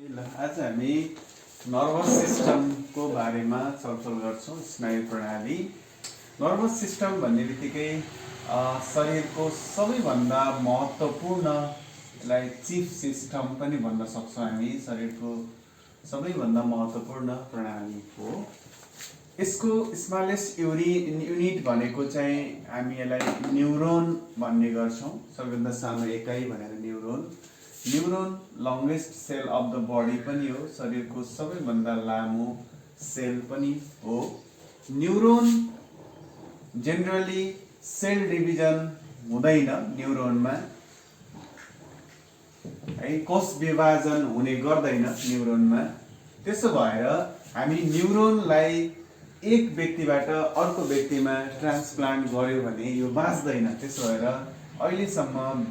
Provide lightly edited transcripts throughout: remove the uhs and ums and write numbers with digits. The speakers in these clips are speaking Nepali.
आज हामी नर्भस सिस्टमको बारेमा छलफल गर्छौँ। स्नायु प्रणाली नर्भस सिस्टम भन्ने बित्तिकै शरीरको सबैभन्दा महत्त्वपूर्ण, यसलाई चिफ सिस्टम पनि भन्न सक्छौँ हामी। शरीरको सबैभन्दा महत्त्वपूर्ण प्रणाली हो। यसको स्मलेस्ट युनिट भनेको चाहिँ हामी यसलाई न्युरोन भन्ने गर्छौँ। सबैभन्दा सानो एकाइ भनेर neuron. Neuron longest cell of the body पनि हो, शरीरको सबैभन्दा लामो सेल पनि हो। न्युरोन जेनरली सेल डिभिजन हुँदैन न्युरोनमा, है, कोष विभाजन हुने गर्दैन न्युरोनमा। त्यसो भएर हामी न्युरोनलाई एक व्यक्तिबाट अर्को व्यक्तिमा ट्रान्सप्लान्ट गर्यो भने यो बाँच्दैन। त्यसो भएर अहिलेसम्म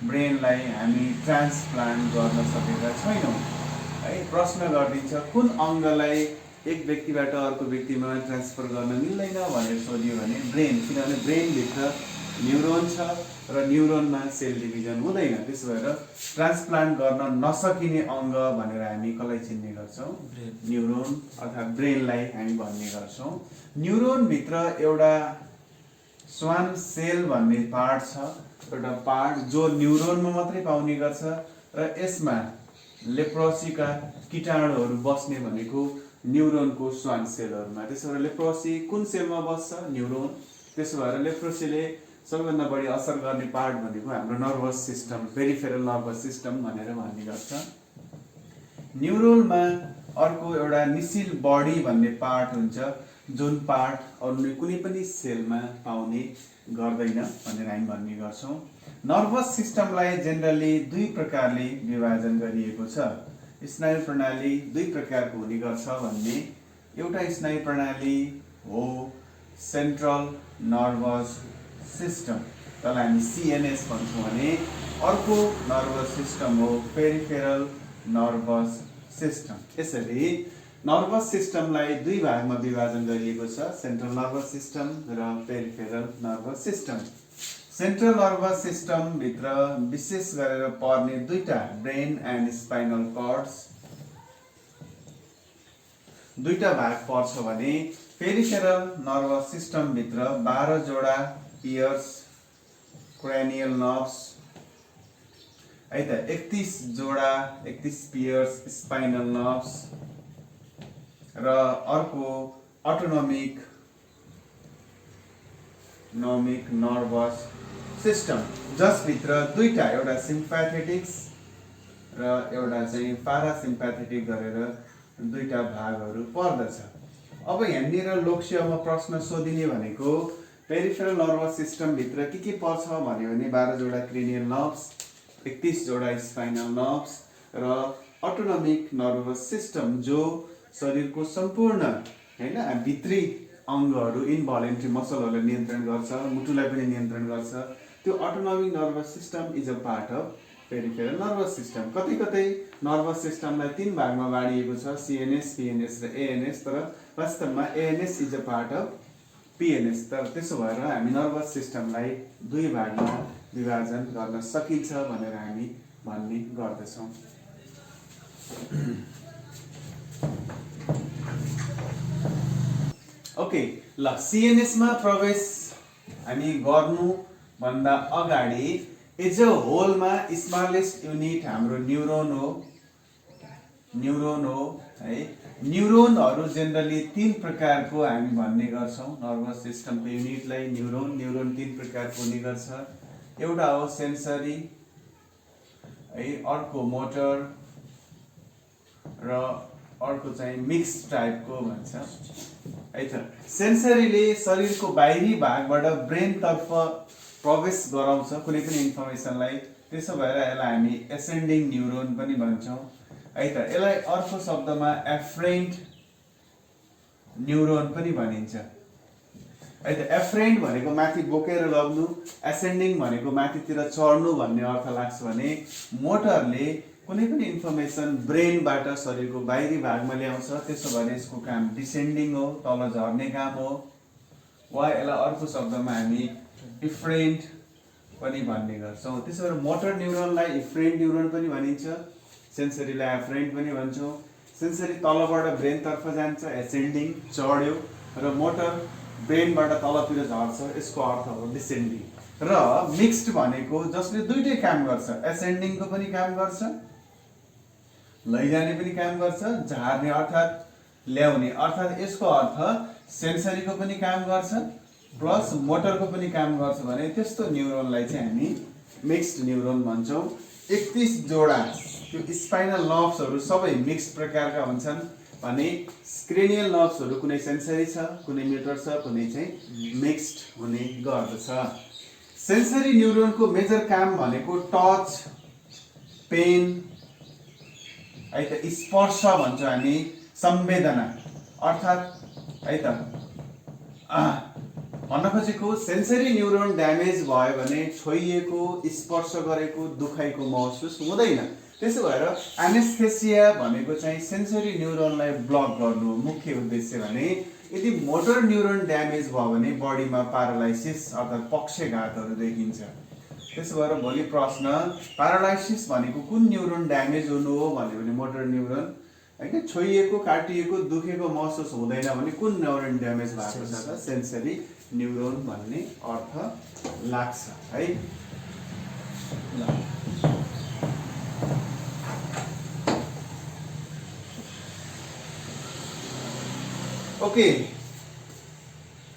ब्रेनलाई हामी ट्रान्सप्लान्ट गर्न सकेका छैनौँ, है। प्रश्न गरिदिन्छ कुन अङ्गलाई एक व्यक्तिबाट अर्को व्यक्तिमा ट्रान्सफर गर्न मिल्दैन भनेर सोधियो भने ब्रेन, किनभने ब्रेनभित्र न्युरोन छ र न्युरोनमा सेल डिभिजन हुँदैन। त्यसो भएर ट्रान्सप्लान्ट गर्न नसकिने अङ्ग भनेर हामी कसलाई चिन्ने गर्छौँ? न्युरोन अर्थात् ब्रेनलाई हामी भन्ने गर्छौँ। न्युरोनभित्र एउटा स्वान सेल भन्ने पार्ट छ, एउटा पार्ट जो न्युरोनमा मात्रै पाउने गर्छ र यसमा लेप्रोसीका कीटाणुहरू बस्ने भनेको न्युरोनको स्वान सेलहरूमा। त्यसो भएर लेप्रोसी कुन सेलमा बस्छ? न्युरोन। त्यसो भएर लेप्रोसीले सबैभन्दा बढी असर गर्ने पार्ट भनेको हाम्रो nervous system, peripheral nervous system भनेर भन्ने गर्छ। न्युरोनमा अर्को एउटा निसिल बडी भन्ने पार्ट हुन्छ, जुन पार्ट अरू कुनै पनि सेलमा पाउने गर्दैन भनेर हामी भन्ने गर्छौँ। नर्भस सिस्टमलाई जेनरली दुई प्रकारले विभाजन गरिएको छ। स्नायु प्रणाली दुई प्रकारको हुने गर्छ भन्ने। एउटा स्नायु प्रणाली हो सेन्ट्रल नर्भस सिस्टम, त्यसलाई हामी सिएनएस भन्छौँ भने, अर्को नर्भस सिस्टम हो पेरिफेरल नर्भस सिस्टम। यसरी नर्भस सिस्टमलाई दुई भागमा विभाजन गरिएको छ, सेन्ट्रल नर्भस सिस्टम र peripheral nervous system. Central nervous system भित्र विशेष गरेर पर्ने दुईटा ब्रेन एन्ड स्पाइनल कर्ड्स दुईटा भाग पर्छ भने पेरिफेरल नर्भस सिस्टम भित्र 12 जोडा इयर्स क्रेनियल नर्भ्स, है त, 31 पियर्स स्पाइनल नर्भ्स र अर्को अटोनोमिक नर्भस सिस्टम, जसभित्र दुईटा, एउटा सिम्प्याथेटिक्स र एउटा चाहिँ पारासिम्प्याथेटिक गरेर दुईटा भागहरू पर्दछ। अब यहाँनिर लोकसेवामा प्रश्न सोधिने भनेको पेरिफेरल नर्भस सिस्टम भित्र के पर्छ भन्यो भने 12 जोडा क्रेनियल नर्भ्स, 31 जोडा स्पाइनल नर्भ्स र अटोनोमिक नर्भस सिस्टम, जो शरीरको सम्पूर्ण, हैन, भित्री अङ्गहरू, इनभोलेन्ट्री मसलहरूलाई नियन्त्रण गर्छ, मुटुलाई पनि नियन्त्रण गर्छ। त्यो autonomic nervous system is a part of peripheral nervous system. कतै कतै नर्भस सिस्टमलाई तीन भागमा बाँडिएको छ, सिएनएस, पिएनएस र एएनएस, तर वास्तवमा ANS is a part of PNS. तर त्यसो भएर हामी नर्भस सिस्टमलाई दुई भागमा विभाजन गर्न सकिन्छ भनेर हामी भन्ने गर्दछौँ। ओके, ल, सिएनएसमा प्रवेश हामी गर्नुभन्दा अगाडि एज अ होलमा स्मलेस्ट युनिट हाम्रो न्युरोन हो, है। न्युरोनहरू जेनरली तीन प्रकारको हामी भन्ने गर्छौँ। नर्भस सिस्टमको युनिटलाई न्युरोन तीन प्रकारको हुने गर्छ। एउटा हो सेन्सरी, है, अर्को मोटर र अर्को चाहिँ मिक्स टाइपको भन्छ, है त। सेन्सरीले शरीरको बाहिरी भागबाट ब्रेनतर्फ प्रवेश गराउँछ कुनै पनि इन्फर्मेसनलाई। त्यसो भएर यसलाई हामी एसेन्डिङ न्युरोन पनि भन्छौँ, है त। यसलाई अर्को शब्दमा एफ्रेन्ट न्युरोन पनि भनिन्छ, है त। एफ्रेन्ट भनेको माथि बोकेर लग्नु, एसेन्डिङ भनेको माथितिर चढ्नु भन्ने अर्थ लाग्छ भने मोटरले कुनै पनि इन्फर्मेसन ब्रेनबाट शरीरको बाहिरी भागमा ल्याउँछ। त्यसो भने यसको काम डिसेन्डिङ हो, तल झर्ने काम हो, वा यसलाई अर्को शब्दमा हामी इफ्रेन्ट पनि भन्ने गर्छौँ। त्यसो भएर मोटर न्युरोनलाई इफ्रेन्ट न्युरोन पनि भनिन्छ, सेन्सरीलाई एफरेन्ट पनि भन्छौँ। सेन्सरी तलबाट ब्रेनतर्फ जान्छ, एसेन्डिङ चढ्यो, र मोटर ब्रेनबाट तलतिर झर्छ, यसको अर्थ हो डिसेन्डिङ। र मिक्स्ड भनेको जसले दुईटै काम गर्छ, एसेन्डिङको पनि काम गर्छ, लैजाने पनि काम गर्छ, झार्ने अर्थात् ल्याउने, अर्थात् यसको अर्थ सेन्सरीको पनि काम गर्छ प्लस मोटरको पनि काम गर्छ भने त्यस्तो न्युरोनलाई चाहिँ हामी मिक्स्ड न्युरोन भन्छौँ। 31 जोडा त्यो स्पाइनल नर्भ्सहरू सबै मिक्स्ड प्रकारका हुन्छन् भने क्रेनियल नर्भ्सहरू कुनै सेन्सरी छ, कुनै मोटर छ, कुनै चाहिँ मिक्स्ड हुने गर्दछ। सेन्सरी न्युरोनको मेजर काम भनेको टच, पेन, है त स्पर्श भन्छौँ हामी, संवेदना, अर्थात् है त भन्न खोजेको सेन्सरी न्युरोन ड्यामेज भयो भने छोइएको, स्पर्श गरेको, दुखाइको महसुस हुँदैन। त्यसो भएर एनेस्थेसिया भनेको चाहिँ सेन्सरी न्युरोनलाई ब्लक गर्नु हो मुख्य उद्देश्य भने यदि मोटर न्युरोन ड्यामेज भयो भने बडीमा प्यारालाइसिस अर्थात् पक्षघातहरू देखिन्छ। त्यसो भएर भोलि प्रश्न प्यारालाइसिस भनेको कुन न्युरोन ड्यामेज हुनु हो भन्यो भने मोटर न्युरोन, हैन, छोइएको, काटिएको, दुखेको महसुस हुँदैन भने कुन न्युरोन ड्यामेज भएको छ त सेन्सरी न्युरोन भन्ने अर्थ लाग्छ है। ओके,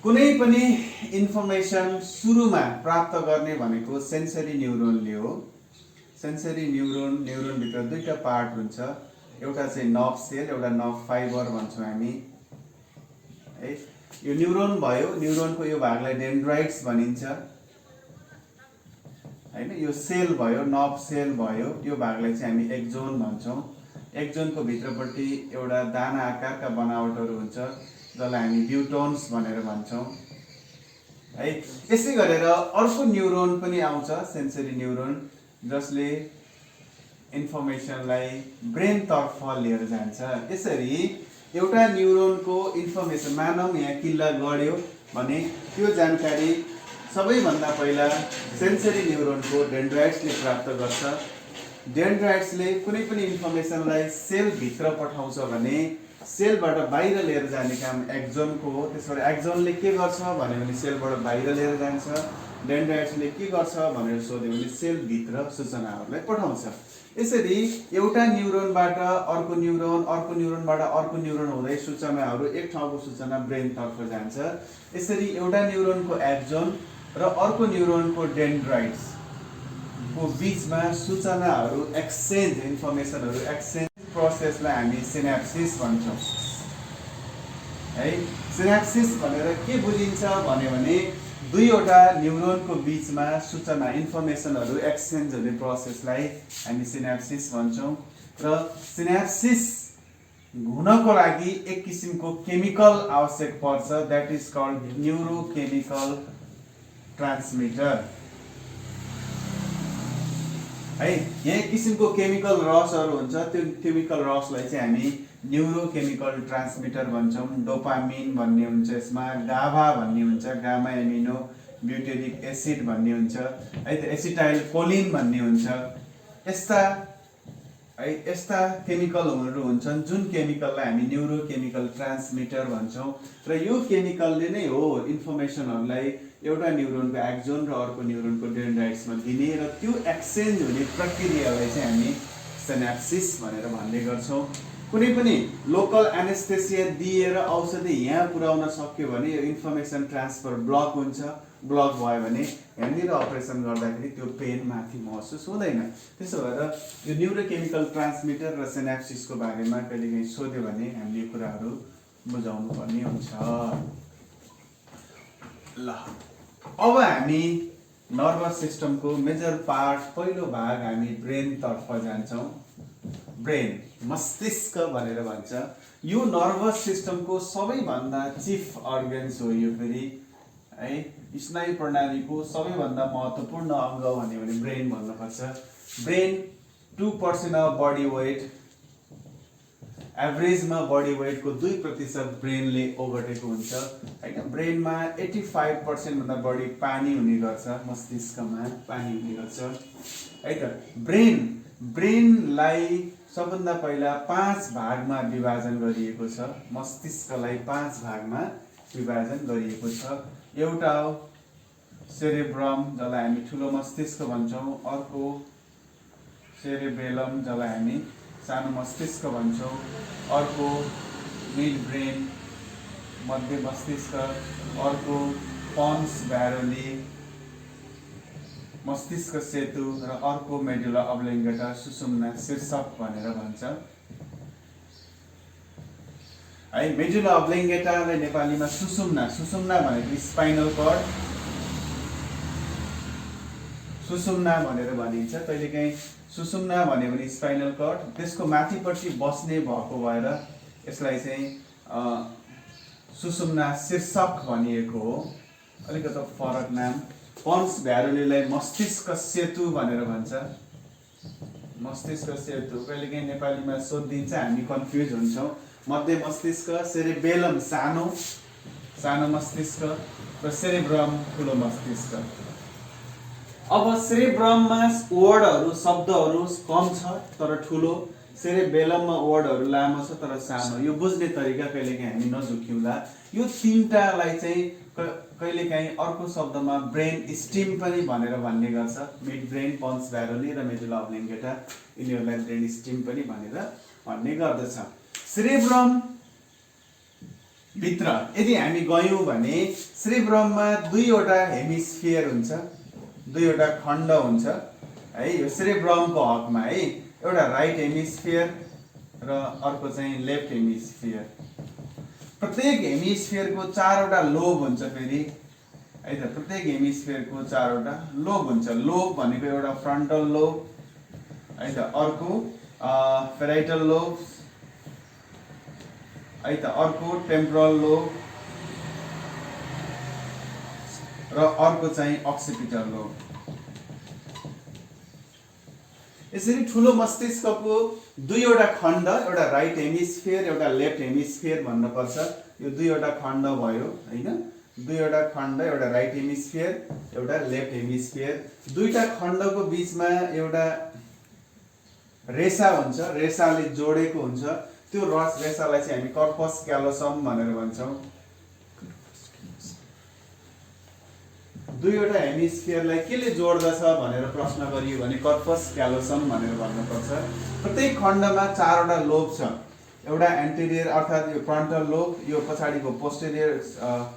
कुनै पनि इन्फर्मेसन सुरुमा प्राप्त गर्ने भनेको सेन्सरी न्युरोनले हो। सेन्सरी न्युरोनभित्र दुईटा पार्ट हुन्छ, एउटा चाहिँ नर्भ सेल, एउटा नर्भ फाइबर भन्छौँ हामी है। यो न्युरोन भयो, न्युरोनको यो भागलाई डेन्ड्राइट्स भनिन्छ हैन। यो सेल भयो, नर्भ सेल भयो, यो भागलाई चाहिँ हामी एक्जोन भन्छौँ। एक्जोनको भित्रपट्टि एउटा दाना आकारका बनावटहरू हुन्छ जसलाई हामी ब्युटोन्स भनेर भन्छौँ है। यसै गरेर अर्को न्युरोन पनि आउँछ, सेन्सरी न्युरोन, जसले इन्फर्मेसनलाई ब्रेनतर्फ लिएर जान्छ। यसरी एउटा न्युरोनको इन्फर्मेसन, मानव यहाँ किल्ला गढ्यो भने त्यो जानकारी सबैभन्दा पहिला सेन्सरी न्युरोनको डेन्ड्राइट्सले प्राप्त गर्छ। डेन्ड्राइट्सले कुनै पनि इन्फर्मेसनलाई सेलभित्र पठाउँछ भने सेलबाट बाहिर लिएर जाने काम एक्जोनको हो। त्यसबाट एक्जोनले के गर्छ भन्यो भने सेलबाट बाहिर लिएर जान्छ। डेन्ड्राइट्सले के गर्छ भनेर सोध्यो भने सेलभित्र सूचनाहरूलाई पठाउँछ। यसरी एउटा न्युरोनबाट अर्को न्युरोन, अर्को न्युरोनबाट अर्को न्युरोन हुँदै सूचनाहरू एक ठाउँको सूचना ब्रेनतर्फ जान्छ। यसरी एउटा न्युरोनको एक्जोन र अर्को न्युरोनको डेन्ड्राइट्स को बीचमा सूचनाहरू एक्सचेन्ज, इन्फर्मेसनहरू एक्सचेन्ज प्रोसेसलाई हामी सिनाप्सिस भन्छौँ है। सिनाप्सिस भनेर के बुझिन्छ भन्यो भने दुईवटा न्युरोनको बीचमा सूचना, इन्फर्मेसनहरू एक्सचेन्ज हुने प्रोसेसलाई हामी सिनाप्सिस भन्छौँ। र सिनाप्सिस हुनको लागि एक किसिमको केमिकल आवश्यक पर्छ, that is called neurochemical transmitter है। यहाँ एक किसिमको केमिकल रसहरू हुन्छ, त्यो केमिकल रसलाई चाहिँ हामी न्युरोकेमिकल ट्रान्समिटर भन्छौँ। डोपामिन भन्ने हुन्छ, यसमा गाभा भन्ने हुन्छ, गामा एमिनो ब्युटेरिक एसिड भन्ने हुन्छ है, त एसिटाइल कोलिन भन्ने हुन्छ। यस्ता केमिकलहरू हुन्छन् जुन केमिकललाई हामी न्युरोकेमिकल ट्रान्समिटर भन्छौँ। र यो केमिकलले नै हो इन्फर्मेसनहरूलाई एउटा न्युरोनको एक्जोन र अर्को न्युरोनको डेन्ड्राइट्समा दिने, र त्यो एक्सचेन्ज हुने प्रक्रियालाई चाहिँ हामी सिनाप्सिस भनेर भन्ने गर्छौँ। कुनै पनि लोकल एनेस्थेसिया दिएर औषधि यहाँ पुर्याउन सक्यो भने यो इन्फर्मेसन ट्रान्सफर ब्लक हुन्छ। ब्लक भयो भने यहाँनिर अपरेसन गर्दाखेरि त्यो पेन माथि महसुस हुँदैन। त्यसो भएर यो न्युरोकेमिकल ट्रान्समिटर र सिनाप्सिसको बारेमा कहिलेकाहीँ सोध्यो भने हामीले यो कुराहरू बुझाउनु पर्ने हुन्छ। ल, अब हामी नर्भस सिस्टमको मेजर पार्ट, पहिलो भाग हामी ब्रेनतर्फ जान्छौँ। ब्रेन, मस्तिष्क भनेर भन्छ। यो नर्भस सिस्टमको सबैभन्दा चिफ अर्गन्स हो यो फेरि है। स्नायु प्रणालीको सबैभन्दा महत्त्वपूर्ण अङ्ग भन्यो भने ब्रेन भन्नुपर्छ। ब्रेन 2% अफ बडी वेट, एभरेजमा बडी वेटको 2% ब्रेनले ओगटेको हुन्छ हैन। ब्रेनमा 85% भन्दा बढी पानी हुने गर्छ, मस्तिष्कमा पानी हुने गर्छ है त। ब्रेनलाई सबभन्दा पहिला 5 भागमा विभाजन गरिएको छ। मस्तिष्कलाई 5 भागमा विभाजन गरिएको छ। एउटा हो सेरेब्रम, जसलाई हामी ठुलो मस्तिष्क भन्छौँ। अर्को सेरेबेलम, जसलाई हामी सानो मस्तिष्क भन्छौँ। अर्को मिड ब्रेन, मध्य मस्तिष्क। अर्को पन्स भ्यारोली, मस्तिष्क सेतु। र अर्को मेडुला अब्लेङ्गेटा, सुषुम्ना शीर्षक भनेर भन्छ है। मेडुला अब्लेङ्गेटालाई नेपालीमा सुषुम्ना, सुषुम्ना भनेको स्पाइनल कर्ड, सुषुम्ना भनेर भनिन्छ। कहिलेकाहीँ सुषुम्ना भन्यो भने स्पाइनल कर्ड, त्यसको माथिपट्टि बस्ने भएको भएर यसलाई चाहिँ सुषुम्ना शीर्षक भनिएको हो। अलिकति फरक नाम। पन्स भ्यारोलीलाई मस्तिष्क सेतु भनेर भन्छ। मस्तिष्क सेतु कहिलेकाहीँ नेपालीमा सोधिन्छ, हामी कन्फ्युज हुन्छौँ। मध्य मस्तिष्क, सेरेबेलम सानो सानो मस्तिष्क र सेरेब्रम ठुलो मस्तिष्क। अब सेरेब्रममा वर्डहरू शब्दहरू कम छ तर ठुलो, सेरेबेलममा वर्डहरू लामो छ तर सानो। यो बुझ्ने तरिका कहिलेकाहीँ हामी नझुक्यौँला। यो तीनटालाई चाहिँ कहिलेकाहीँ अर्को शब्दमा ब्रेन स्टिम पनि भनेर भन्ने गर्छ। मिड ब्रेन, पन्स भ्यारोली र मेडुला अब्लेङ्गेटा, यिनीहरूलाई ब्रेन स्टिम पनि भनेर भन्ने गर्दछ। सेरेब्रम भित्र यदि हामी गयौँ भने सेरेब्रममा दुईवटा हेमिस्फियर हुन्छ, दुईवटा खण्ड हुन्छ है। यो सेरेब्रमको हकमा है, एउटा राइट हेमिस्फियर र अर्को चाहिँ लेफ्ट हेमिस्फियर। प्रत्येक हेमिस्फियरको 4वटा लोब हुन्छ फेरि है त। प्रत्येक हेमिस्फियरको 4वटा लोब हुन्छ। लोब भनेको एउटा फ्रन्टल लोब है त, अर्को पेराइटल लोब है त, अर्को टेम्पोरल लोब र अर्को चाहिँ अक्सिपिटल लोब। यसरी ठुलो मस्तिष्कको दुईवटा खण्ड, एउटा राइट हेमिस्फियर एउटा लेफ्ट हेमिस्फियर भन्नुपर्छ। यो दुईवटा खण्ड भयो हैन, दुईवटा खण्ड, एउटा राइट हेमिस्फियर एउटा लेफ्ट हेमिस्फियर। दुईटा खण्डको बीचमा एउटा रेसा हुन्छ, रेसाले जोडेको हुन्छ। त्यो रेसालाई चाहिँ हामी कर्पस क्यालोसम भनेर भन्छौँ। दुईवटा हेमिस्फियरलाई केले जोड्दछ भनेर प्रश्न गरियो भने कर्पस क्यालोसम भनेर भन्नुपर्छ। प्रत्येक खण्डमा 4वटा लोब छ। एउटा एन्टेरियर अर्थात् यो फ्रन्टल लोब, यो पछाडिको पोस्टेरियर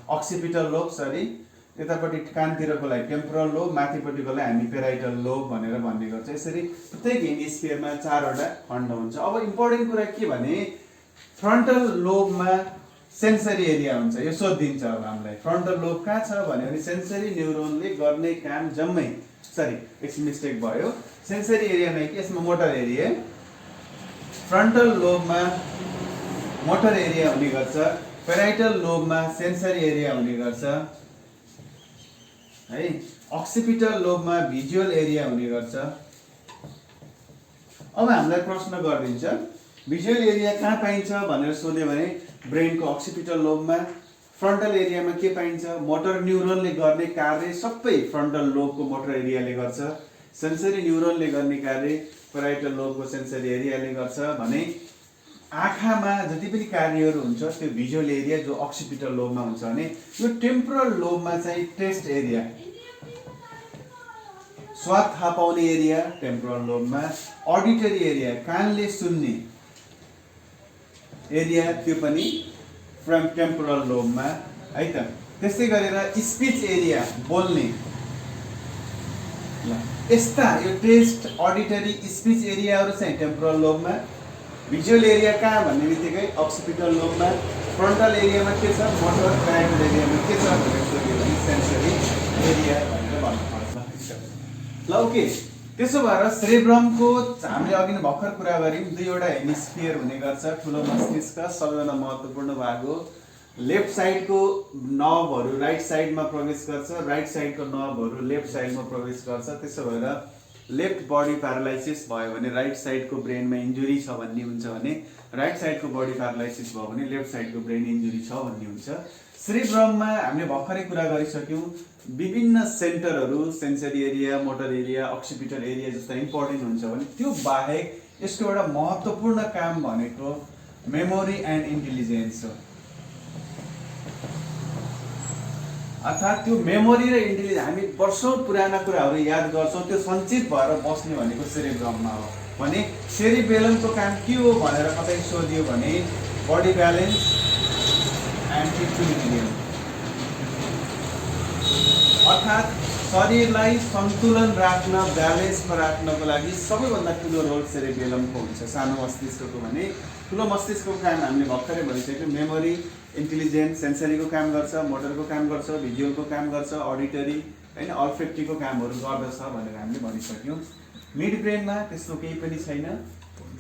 अक्सिपिटल लोब, सरी यतापट्टि कानतिरकोलाई टेम्पोरल लोब, माथिपट्टिकोलाई हामी पेराइटल लोब भनेर भन्ने गर्छ। यसरी प्रत्येक हेमिस्फियरमा 4वटा खण्ड हुन्छ। अब इम्पोर्टेन्ट कुरा के भने फ्रन्टल लोबमा सेन्सरी एरिया हुन्छ। यो सोधिन्छ अब हामीलाई, फ्रन्टल लोब कहाँ छ भने सेन्सरी न्युरोनले गर्ने काम जम्मै, सरी एकछिन मिस्टेक भयो, सेन्सरी एरिया नै कि यसमा मोटर एरिया। फ्रन्टल लोबमा मोटर एरिया हुने गर्छ, पेराइटल लोबमा सेन्सरी एरिया हुने गर्छ है। अक्सिपिटल लोबमा भिजुअल एरिया हुने गर्छ। अब हामीलाई प्रश्न गरिदिन्छ भिजुअल एरिया कहाँ पाइन्छ भनेर सोध्यो भने ब्रेनको अक्सिपिटल लोबमा। फ्रन्टल एरियामा के पाइन्छ? मोटर न्युरोनले गर्ने कार्य सबै फ्रन्टल लोबको मोटर एरियाले गर्छ। सेन्सरी न्युरोनले गर्ने कार्य पेराइटल लोबको सेन्सरी एरियाले गर्छ भने आँखामा जति पनि कार्यहरू हुन्छ त्यो भिजुअल एरिया जो अक्सिपिटल लोबमा हुन्छ भने यो टेम्पोरल लोबमा चाहिँ टेस्ट एरिया, स्वाद थाहा पाउने एरिया टेम्पोरल लोबमा, अडिटरी एरिया कानले सुन्ने एरिया त्यो पनि टेम्पोरल लोबमा है त। त्यस्तै गरेर स्पिच एरिया बोल्ने, यस्ता यो टेस्ट अडिटरी स्पिच एरियाहरू चाहिँ टेम्पोरल लोबमा। भिजुअल एरिया कहाँ भन्ने बित्तिकै अक्सिपिटल लोबमा। फ्रन्टल एरियामा के छ? मोटर। पेराइटल एरियामा के छ भनेर सोध्यो भने सेन्सरी एरिया भनेर भन्नुपर्छ। ल ओके, त्यसो भएर सेरेब्रमको हामीले अघि नै भर्खर कुरा गऱ्यौँ, दुईवटा हेमिस्फियर हुने गर्छ। ठुलो मस्तिष्क सबैभन्दा महत्त्वपूर्ण भाग हो। लेफ्ट साइडको नर्भहरू राइट साइडमा प्रवेश गर्छ, राइट साइडको नर्भहरू लेफ्ट साइडमा प्रवेश गर्छ। त्यसो भएर लेफ्ट बडी प्यारालाइसिस भयो भने राइट साइडको ब्रेनमा इन्जुरी छ भन्ने हुन्छ भने राइट साइडको बडी प्यारालाइसिस भयो भने लेफ्ट साइडको ब्रेन इन्जुरी छ भन्ने हुन्छ। सेरेब्रममा हामीले भर्खरै कुरा गरिसक्यौँ, विभिन्न सेन्टरहरू sensory area, motor area, occipital area जस्ता इम्पोर्टेन्ट हुन्छ भने त्यो बाहेक यसको एउटा महत्त्वपूर्ण काम भनेको मेमोरी एन्ड इन्टेलिजेन्स हो। अर्थात् त्यो मेमोरी र इन्टेलिजेन्स, हामी वर्षौं पुराना कुराहरू याद गर्छौँ, त्यो सञ्चित भएर बस्ने भनेको सेरेब्रममा हो। भने सेरिबेलमको काम के हो भनेर कतै सोधियो भने बडी ब्यालेन्स एन्ड इक्विलिब्रियम, अर्थात् शरीरलाई सन्तुलन राख्न, ब्यालेन्समा राख्नको लागि सबैभन्दा ठुलो रोल सेरिबेलमको हुन्छ। सानो मस्तिष्कको भने ठुलो मस्तिष्कको काम हामीले भर्खरै भनिसक्यो, मेमोरी, इन्टेलिजेन्स, सेन्सरीको काम गर्छ, मोटरको काम गर्छ, भिजुअलको काम गर्छ, अडिटरी हैन अल्फेक्टीको कामहरू गर्दछ भनेर हामीले भनिसक्यौँ। मिड ब्रेनमा त्यस्तो केही पनि छैन।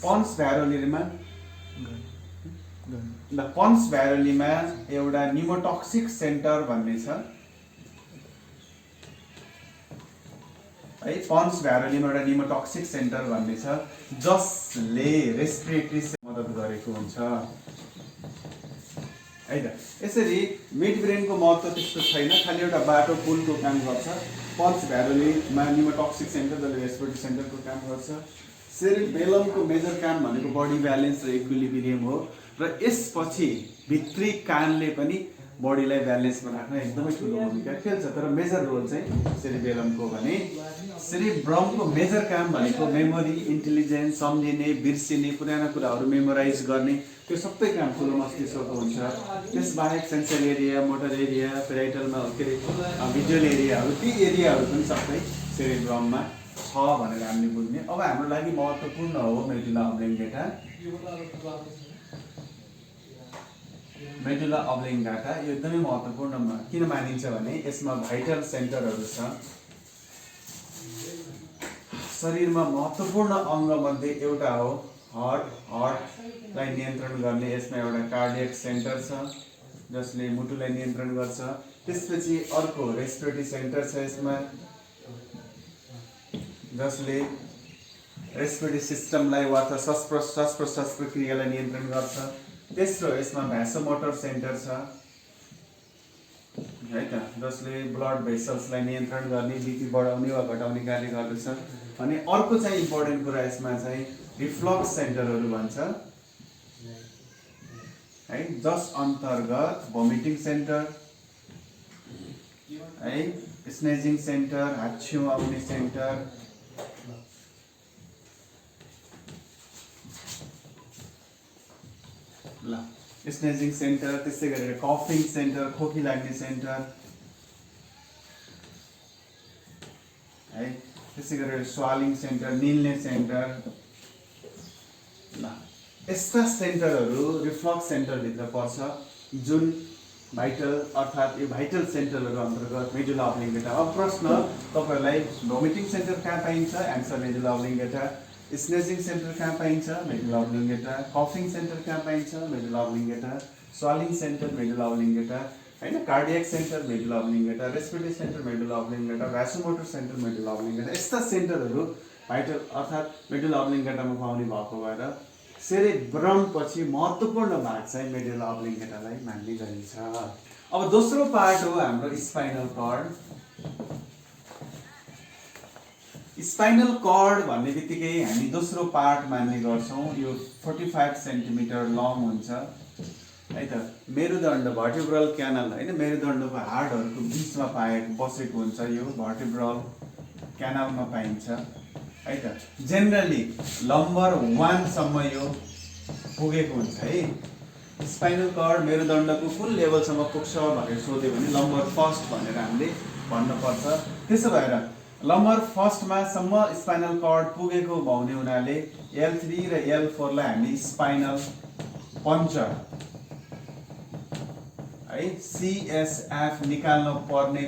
पन्स भ्यारोलीमा पन्स भ्यारोलीमा एउटा निमोटक्सिक सेन्टर भन्ने छ है। पन्स भ्यारोलीमा एउटा निमोटक्सिक सेन्टर भन्ने छ जसले रेस्पिरेटरी मद्दत गरेको हुन्छ है त। यसरी मिड ब्रेनको महत्त्व त्यस्तो छैन, खालि एउटा बाटो पुलको काम गर्छ। पन्स भ्यारोलीमा निमोटक्सिक सेन्टर जसले रेस्पिरेटरी सेन्टरको काम गर्छ। सेरिबेलमको मेजर काम भनेको बडी ब्यालेन्स र इक्विलिब्रियम हो र यसपछि भित्री कानले पनि बडीलाई ब्यालेन्समा राख्न एकदमै ठुलो भूमिका खेल्छ। तर मेजर रोल चाहिँ सेरिबेलमको भने सेरिब्रमको मेजर काम भनेको मेमोरी, इन्टेलिजेन्स, सम्झिने, बिर्सिने, पुराना कुराहरू मेमोराइज गर्ने, त्यो सबै काम ठुलो मस्तिष्कको हुन्छ। त्यसबाहेक सेन्सरी एरिया, मोटर एरिया, पेराइटलमा के अरे भिजुअल एरियाहरू, ती एरियाहरू पनि सबै सेरिब्रममा छ भनेर हामीले बुझ्ने। अब हाम्रो लागि महत्त्वपूर्ण हो मेडुला अब्लिङ्गेटा। मेडुला अब्लिङ्गेटा यो एकदमै महत्त्वपूर्ण किन मानिन्छ भने यसमा भाइटल सेन्टरहरू छ। शरीरमा महत्त्वपूर्ण अङ्गमध्ये एउटा हो हार्टलाई नियन्त्रण गर्ने। यसमा एउटा कार्डियक सेन्टर छ जसले मुटुलाई नियन्त्रण गर्छ। त्यसपछि अर्को रेस्पिरेटरी सेन्टर छ यसमा जसले रेस्पिरेटरी सिस्टमलाई वा त श्वास प्रश्वास प्रक्रियालाई नियन्त्रण गर्छ। तेस्रो यसमा भ्यासोमोटर सेन्टर छ है त जसले ब्लड भेसल्सलाई नियन्त्रण गर्ने, बिपी बढाउने वा घटाउने कार्य गर्दछ। अनि अर्को चाहिँ इम्पोर्टेन्ट कुरा यसमा चाहिँ रिफ्लक्स सेन्टरहरू भन्छ है, जस अन्तर्गत भोमिटिङ सेन्टर है, स्नेजिङ सेन्टर, हाच्छिउँ आउने सेन्टर, स्नेजिङ सेन्टर, त्यसै गरेर कफिङ सेन्टर, खोकी लाग्ने सेन्टर है, त्यसै गरेर स्वालिङ सेन्टर, निल्ने सेन्टर। ल यस्ता सेन्टरहरू रिफ्लक्स सेन्टरभित्र पर्छ जुन भाइटल अर्थात् यो भाइटल सेन्टरहरू अन्तर्गत मेडुला अब्लिङ्गेटा। अब प्रश्न तपाईँहरूलाई भोमिटिङ सेन्टर कहाँ पाइन्छ? Answer medulla oblongata. Sneezing centre कहाँ पाइन्छ? Medulla oblongata. कफिङ सेन्टर कहाँ पाइन्छ? Medulla oblongata. Swallowing centre medulla oblongata हैन, cardiac centre medulla oblongata, respiratory centre medulla oblongata, vasomotor centre medulla oblongata. यस्ता सेन्टरहरू भाइटल अर्थात् मेडुला अब्लिङ्गेटामा पाउने भएको भएर सेरेब्रम पछि महत्त्वपूर्ण भाग चाहिँ मेडुला अब्लिङ्गेटालाई मान्ने गरिन्छ। अब दोस्रो पार्ट हो हाम्रो स्पाइनल कर्ड। स्पाइनल कर्ड भन्ने बित्तिकै हामी दोस्रो पार्ट मान्ने गर्छौँ। यो 45 सेन्टिमिटर लङ हुन्छ है त। मेरुदण्ड भर्टिब्रल क्यानल हैन, मेरुदण्डको हाडहरूको बिचमा बसेको हुन्छ, यो भर्टिब्रल क्यानलमा पाइन्छ है त। जेनरली लम्बर 1 सम्म यो पुगेको हुन्छ है। स्पाइनल कर्ड मेरुदण्डको कुन लेभलसम्म पुग्छ भनेर सोध्यो भने लम्बर 1 भनेर हामीले भन्नुपर्छ। त्यसो भएर लम्बर 1 सम्म स्पाइनल कर्ड पुगेको हुने हुनाले L3 र L4 लाई हामी स्पाइनल पञ्चर है, CSF निकाल्न पर्ने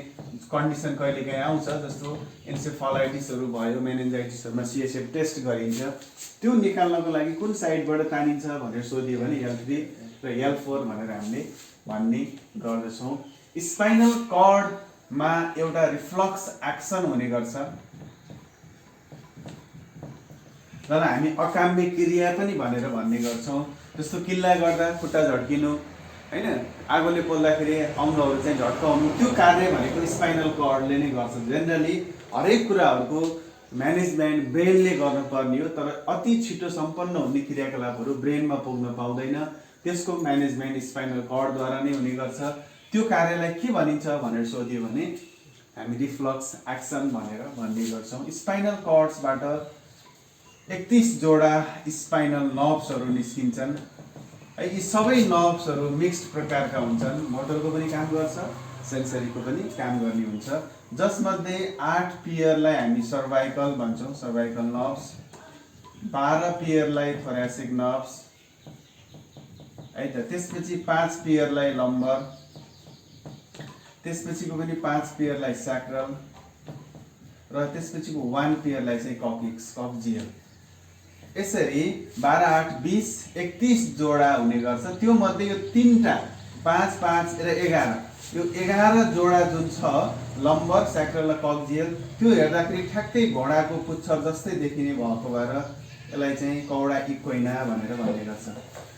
कन्डिसन कहिलेकाहीँ आउँछ, जस्तो एन्सेफलाइटिसहरू भयो, मेनिन्जाइटिसहरूमा CSF टेस्ट गरिन्छ। त्यो निकाल्नको लागि कुन साइडबाट तानिन्छ भनेर सोधियो भने L3 र L4 भनेर हामीले भन्ने गर्दछौँ। स्पाइनल कर्डमा एउटा रिफ्लक्स एक्सन हुने गर्छ जसलाई हामी अकाम्य क्रिया पनि भनेर भन्ने गर्छौँ। जस्तो किल्ला गर्दा खुट्टा झड्किनु हैन, आगोले पोल्दाखेरि अङ्गहरू चाहिँ झट्काउनु, त्यो कार्य भनेको स्पाइनल कर्डले नै गर्छ। जेनरली हरेक कुराहरूको म्यानेजमेन्ट ब्रेनले गर्नुपर्ने हो, तर अति छिटो सम्पन्न हुने क्रियाकलापहरू ब्रेनमा पुग्न पाउँदैन, त्यसको म्यानेजमेन्ट स्पाइनल कर्डद्वारा नै हुने गर्छ। त्यो कार्यलाई के भनिन्छ भनेर सोधियो भने हामी रिफ्लक्स एक्सन भनेर भन्ने गर्छौँ। स्पाइनल कर्ड्सबाट 31 जोडा स्पाइनल नर्भ्सहरू निस्किन्छन् है। यी सबै नर्भ्सहरू मिक्स्ड प्रकारका हुन्छन्, मोटरको पनि काम गर्छ, सेन्सरीको पनि काम गर्ने हुन्छ, जसमध्ये 8 पियरलाई हामी सर्भाइकल भन्छौँ, सर्भाइकल नर्भ्स, 12 पियरलाई थोरासिक नर्भ्स है त, त्यसपछि 5 पियरलाई लम्बर, त्यसपछिको पनि 5 पियरलाई सैक्रल र त्यसपछिको 1 पियरलाई चाहिँ कॉक्सिक्स, कॉक्सियल। यसरी 12, 8, 20, 31 जोडा हुने गर्छ। त्यो मध्ये यो 3टा 5, 5 र 11, यो 11 जोडा जुन छ लम्बर, सैक्रल र कॉक्सियल, त्यो हेर्दाखेरि ठ्याक्कै घोडाको पुच्छर जस्तै देखिने भएको भएर यसलाई चाहिँ कौडा इक्वेना भनेर भन्ने गर्छ।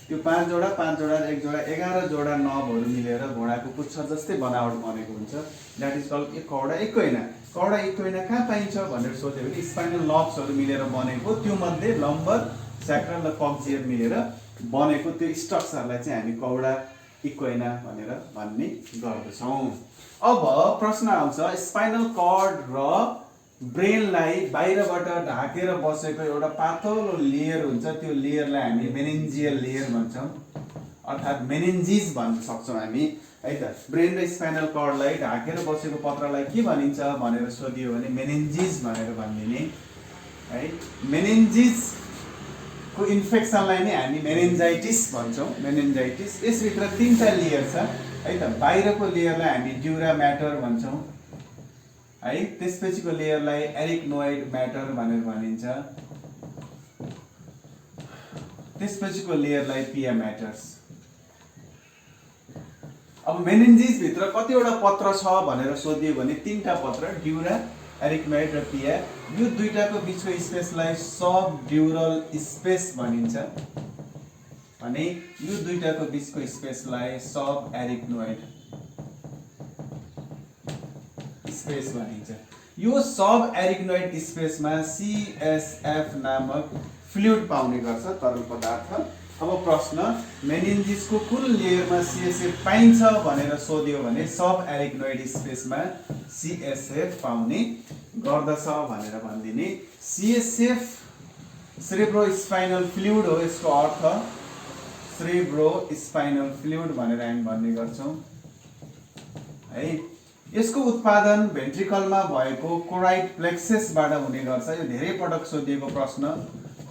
त्यो 5 जोडा 5 जोडा 1 जोडा 11 जोडा नर्भहरू मिलेर घोडाको पुच्छर जस्तै बनावट बनेको हुन्छ, द्याट इज कल्ड कौडा इक्वेना। कौडा इक्वेना कहाँ पाइन्छ भनेर सोध्यो भने स्पाइनल नर्भ्सहरू मिलेर बनेको, त्यो मध्ये लम्बर, सैक्रल र कॉक्सियल मिलेर बनेको त्यो स्ट्रक्चरलाई चाहिँ हामी कौडा इक्वेना भनेर भन्ने गर्दछौँ। अब प्रश्न आउँछ, स्पाइनल कर्ड र ब्रेनलाई बाहिरबाट ढाकेर बसेको एउटा पातलो लेयर हुन्छ, त्यो लेयरलाई हामी मेनिन्जियल लेयर भन्छौँ, अर्थात् मेनिन्जिस भन्न सक्छौँ हामी है त। ब्रेन र स्पाइनल कर्डलाई ढाकेर बसेको पत्रलाई के भनिन्छ भनेर सोधियो भने मेनिन्जिस भनेर भनिदिने है। मेनिन्जिसको इन्फेक्सनलाई नै हामी मेनिन्जाइटिस भन्छौँ, मेनिन्जाइटिस। यसभित्र 3टा लेयर छ है त। बाहिरको लेयरलाई हामी ड्युरा म्याटर भन्छौँ है, त्यसपछिको लेयरलाई एरिक्नोइड म्याटर भनेर भनिन्छ, त्यसपछिको लेयरलाई पिया म्याटर्स। अब मेनिन्जिस भित्र कतिवटा पत्र छ भनेर सोधियो भने 3टा पत्र, ड्युरा, एरिक्नोइड र पिया। यो दुईटाको बीचको स्पेसलाई सब ड्युरल स्पेस भनिन्छ भने यो दुईटाको बीचको स्पेसलाई सब एरिक्नोइड स्पेस भनिन्छ। यो सब एरिक्नोइड स्पेसमा CSF नामक फ्लुइड पाउने गर्छ, तरल पदार्थ। अब प्रश्न, मेनिन्जिसको कुन लेयरमा CSF पाइन्छ भनेर सोध्यो भने सब एरिक्नोइड स्पेसमा CSF पाउने गर्दछ भनेर भनिदिने। CSF सेरेब्रोस्पाइनल फ्लुइड हो, यसको अर्थ सेरेब्रोस्पाइनल फ्लुइड भनेर हामी भन्ने गर्छौँ है। यसको उत्पादन भेन्ट्रिकलमा भएको कोराइड प्लेक्ससबाट हुने गर्छ। यो धेरै पटक सोधिएको प्रश्न,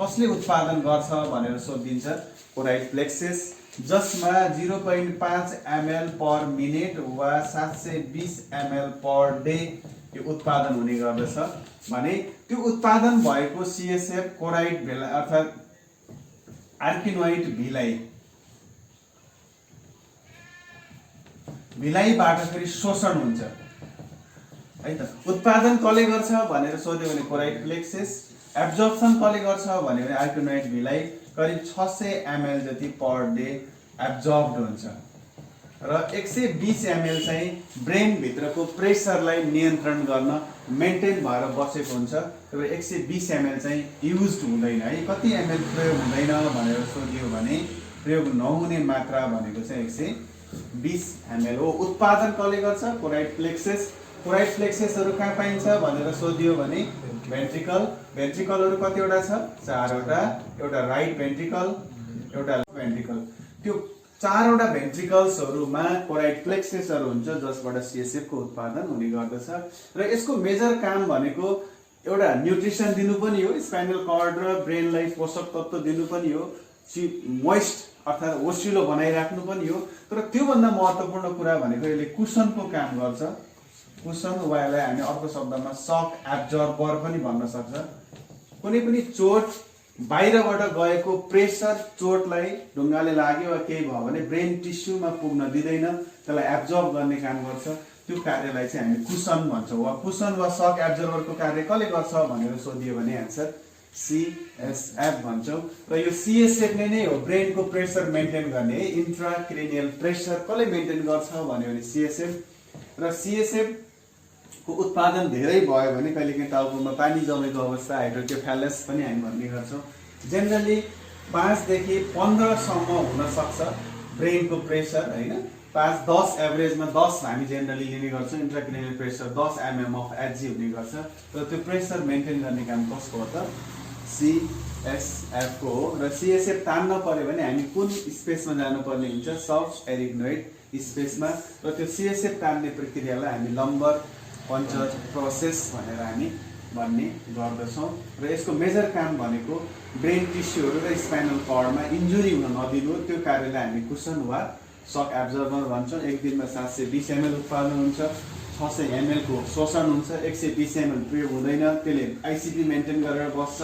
कसले उत्पादन गर्छ भनेर सोधिन्छ, कोराइड प्लेक्सस, जसमा 0.5 ml पर मिनेट वा 720 ml पर डे यो उत्पादन हुने गर्दछ भने त्यो उत्पादन भएको CSF कोराइड भेला अर्थात् आर्किनोइड भिलाइबाट फेरि शोषण हुन्छ है त। उत्पादन कसले गर्छ भनेर सोध्यो भने कोराइड प्लेक्सस, एब्जर्प्सन कसले गर्छ भन्यो भने आर्किनोइड भिलाई, करिब 600 ml जति पर डे एब्जर्ब्ड हुन्छ र 120 ml चाहिँ ब्रेन भित्रको प्रेसरलाई नियन्त्रण गर्न मेन्टेन भएर बसेको हुन्छ। तर 120 ml चाहिँ युज्ड हुँदैन है। कति ml प्रयोग हुँदैन भनेर सोधियो भने प्रयोग नहुने मात्रा भनेको चाहिँ 120 ml हो। उत्पादन कसले गर्छ, कोराइड प्लेक्सस। कोराइड प्लेक्ससहरू कहाँ पाइन्छ भनेर सोधियो भने भेन्ट्रिकल। भेन्ट्रिकलहरू कतिवटा छ, 4वटा, एउटा राइट भेन्ट्रिकल, एउटा लेफ्ट भेन्ट्रिकल। त्यो 4वटा भेन्ट्रिकल्सहरूमा कोराइड प्लेक्ससहरू हुन्छ, जसबाट CSF को उत्पादन हुने गर्दछ। र यसको मेजर काम भनेको एउटा न्युट्रिसन दिनु पनि हो, स्पाइनल कर्ड र ब्रेनलाई पोषक तत्त्व दिनु पनि हो, मोइस्ट अर्थात् ओसिलो बनाइराख्नु पनि हो। तर त्योभन्दा महत्त्वपूर्ण कुरा भनेको यसले कुसनको काम गर्छ। कुसन वा यसलाई हामी अर्को शब्दमा सक एब्जर्बर पनि भन्न सक्छ। कुनै पनि चोट बाहिरबाट गएको प्रेसर चोटलाई ढुङ्गाले लाग्यो वा केही भयो भने ब्रेन टिस्युमा पुग्न दिँदैन, त्यसलाई एब्जर्ब गर्ने काम गर्छ। त्यो कार्यलाई चाहिँ हामी कुसन भन्छौँ वा कुसन वा सक एब्जर्बरको कार्य कसले गर्छ भनेर सोधियो भने आन्सर CSF भन्छौँ। र यो CSF नै हो ब्रेनको प्रेसर मेन्टेन गर्ने है। इन्ट्राक्रेनियल प्रेसर कसले मेन्टेन गर्छ भन्यो भने CSF। र CSF को उत्पादन धेरै भयो भने कहिलेकाहीँ टाउकोमा पानी जमेको अवस्था हाइड्रोकेफालस पनि हामी भन्ने गर्छौँ। जेनरली 5 देखि 15 सम्म हुन सक्छ ब्रेनको प्रेसर हैन। 5-10 एभरेजमा 10 हामी जेनरली लिने गर्छौँ। इन्ट्राक्रेनियल प्रेसर 10 mm अफ एचजी हुने गर्छ। र त्यो प्रेसर मेन्टेन गर्ने काम कसको हो त? CSF को हो। र CSF तान्न पर्यो भने हामी कुन स्पेसमा जानुपर्ने हुन्छ? सब एरिग्नोइड स्पेसमा। र त्यो CSF तान्ने प्रक्रियालाई हामी लम्बर पञ्चर प्रोसेस भनेर हामी भन्ने गर्दछौँ। र यसको मेजर काम भनेको ब्रेन टिस्युहरू र स्पाइनल कर्डमा इन्जुरी हुन नदिनु। त्यो कार्यलाई हामी कुसन वा सक एब्जर्बर भन्छौँ। एक दिनमा 720 ml उत्पादन हुन्छ, 600 ml को शोषण हुन्छ, 120 ml प्रयोग हुँदैन। त्यसले आइसिपी मेन्टेन गरेर बस्छ।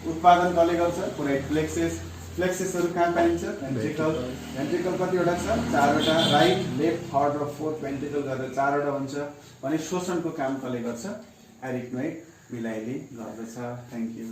उत्पादन कसले गर्छ? पोराइट प्लेक्सेस। प्लेक्सेसहरू कहाँ पाइन्छ? भेन्ट्रिकल। भेन्ट्रिकल कतिवटा छ? 4वटा। राइट, लेफ्ट, थर्ड र फोर्थ भेन्ट्रिकल गरेर 4वटा हुन्छ। भने शोषणको काम कसले गर्छ? एरिग्नोइड विलाइले गर्दछ। Thank you.